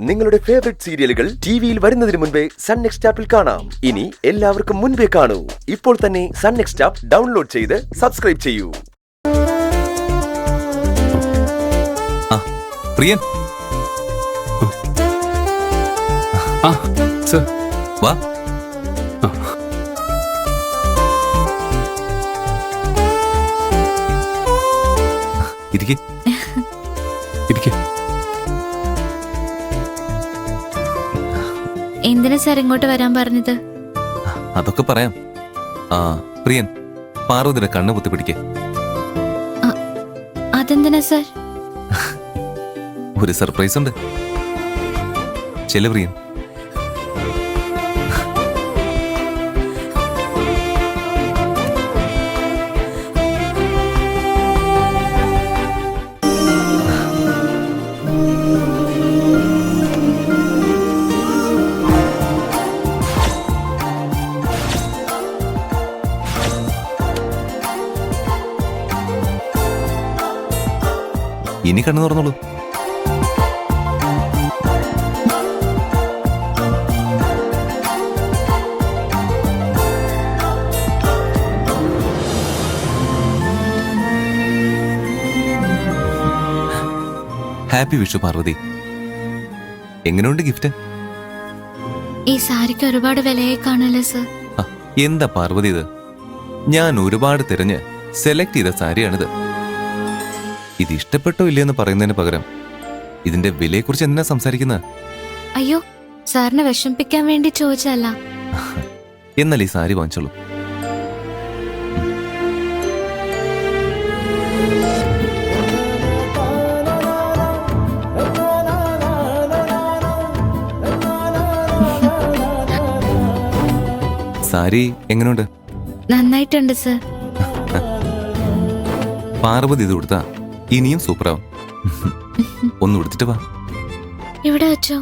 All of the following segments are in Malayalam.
നിങ്ങളുടെ ഫേവറേറ്റ് സീരിയലുകൾ ടിവിയിൽ വരുന്നതിന് മുൻപേ സൺ നെക്സ്റ്റ് ആപ്പിൽ കാണാം. ഇനി എല്ലാവർക്കും മുൻപേ കാണൂ. ഇപ്പോൾ തന്നെ സൺ നെക്സ്റ്റ് ആപ്പ് ഡൗൺലോഡ് ചെയ്ത് സബ്സ്ക്രൈബ് ചെയ്യൂ. പ്രിയൻ, സർ വാ. ഇരിക്കെ. എന്തിനാ സാർ ഇങ്ങോട്ട് വരാൻ പറഞ്ഞത്? അതൊക്കെ പറയാം. പ്രിയൻ, പാർവതിയുടെ കണ്ണ് പൊത്തി പിടിക്കേ. അതെന്തിനാ സാർ? ഒരു സർപ്രൈസ് ഉണ്ട്. ചെല്ലു പ്രിയൻ. ഇനി കണ്ണു തുറന്നോളൂ. ഹാപ്പി വിഷു പാർവതി. എങ്ങനെയുണ്ട് ഗിഫ്റ്റ്? ഈ സാരിക്ക് ഒരുപാട് വിലയായി കാണല്ലേ സർ? എന്താ പാർവതി ഇത്? ഞാൻ ഒരുപാട് തിരഞ്ഞ് സെലക്ട് ചെയ്ത സാരിയാണിത്. ഇത് ഇഷ്ടപ്പെട്ടോ ഇല്ലയെന്ന് പറയുന്നതിന് പകരം ഇതിന്റെ വിലയെക്കുറിച്ച് എന്തിനാ സംസാരിക്കുന്നത്? അയ്യോ, സാറിനെ വിഷമിപ്പിക്കാൻ വേണ്ടി ചോദിച്ചല്ല. എന്നാൽ ഈ സാരി വാങ്ങിച്ചോളൂ. സാരി എങ്ങനെയുണ്ട്? നന്നായിട്ടുണ്ട് സർ. പാർവതി ഇത് കൊടുത്താ ഇനിയും സൂപ്പറാവും. ഒന്ന് കൊടുത്തിട്ട് വാ. ഇവിടെ വെച്ചോ?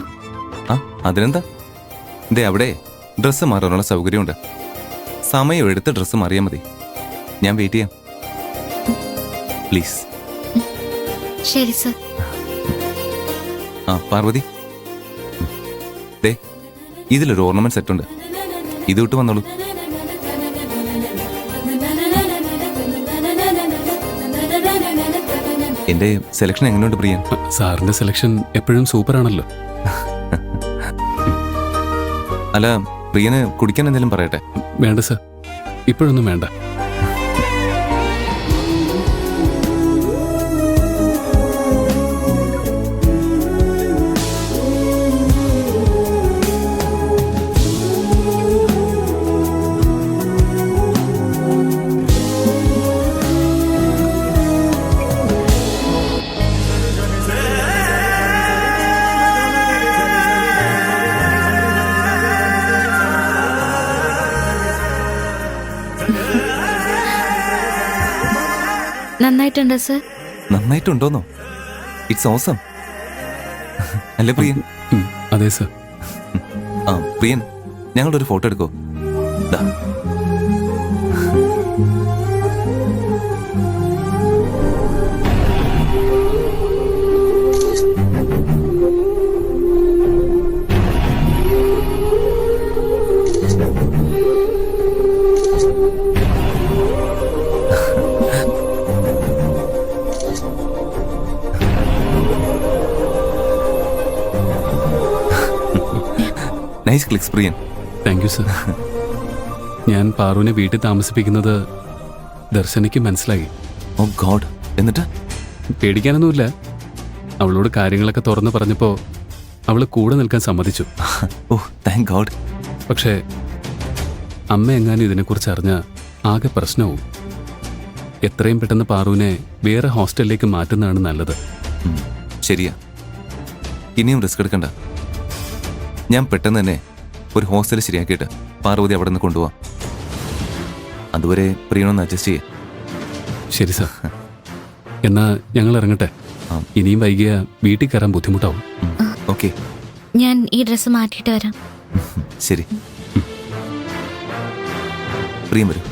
അതിനെന്താ? ദേ അവിടെ ഡ്രസ്സ് മാറാനുള്ള സൗകര്യമുണ്ട്. സമയം എടുത്ത് ഡ്രസ്സ് മാറിയാൽ മതി. ഞാൻ വെയിറ്റ് ചെയ്യാം. പ്ലീസ്. ശരി സർ. പാർവതി, ദേ ഇതിലൊരു ഓർണമെന്റ് സെറ്റ് ഉണ്ട്. ഇത് വിട്ട് വന്നോളൂ. എന്റെ സെലക്ഷൻ എങ്ങനെയുണ്ട് പ്രിയൻ? സാറിന്റെ സെലക്ഷൻ എപ്പോഴും സൂപ്പർ ആണല്ലോ. അല്ല, പ്രിയന് കുടിക്കാൻ എന്തെങ്കിലും പറയട്ടെ? വേണ്ട സർ, ഇപ്പോഴൊന്നും വേണ്ട. നന്നായിട്ടുണ്ട് സർ. നന്നായിട്ടുണ്ടോന്നോ? It's awesome. അല്ലേ പ്രിയൻ? അതെ സർ. പ്രിയൻ, ഞങ്ങളുടെ ഒരു ഫോട്ടോ എടുക്കോ? Nice clicks Priyan. Thank you sir. ഞാൻ പാറുവിനെ വീട്ടിൽ താമസിപ്പിക്കുന്നത് ദർശനയ്ക്ക് മനസ്സിലായി. Oh God. എന്നിട്ട്? പേടിക്കാനൊന്നുമില്ല. അവളോട് കാര്യങ്ങളൊക്കെ തുറന്നു പറഞ്ഞപ്പോൾ അവൾ കൂടെ നിൽക്കാൻ സമ്മതിച്ചു. ഓ താങ്ക് ഗോഡ്. പക്ഷേ അമ്മ എങ്ങാനും ഇതിനെക്കുറിച്ച് അറിഞ്ഞാൽ ആകെ പ്രശ്നവും. എത്രയും പെട്ടെന്ന് പാറുവിനെ വേറെ ഹോസ്റ്റലിലേക്ക് മാറ്റുന്നതാണ് നല്ലത്. ശരിയാ. ഇനിയും റിസ്ക് എടുക്കണ്ട. ഞാൻ പെട്ടെന്ന് തന്നെ ഒരു ഹോസ്റ്റൽ ശരിയാക്കിയിട്ട് പാർവതി അവിടെ നിന്ന് കൊണ്ടുപോവാം. അതുവരെ പ്രിയനൊന്ന് അഡ്ജസ്റ്റ് ചെയ്യേ. ശരി സാർ. എന്നാ ഞങ്ങൾ ഇറങ്ങട്ടെ. ഇനിയും വൈകിയ വീട്ടിൽ കയറാൻ ബുദ്ധിമുട്ടാവും. ഓക്കെ, ഞാൻ ഈ ഡ്രസ്സ് മാറ്റിയിട്ട് വരാം. ശരി. പ്രിയം വരും.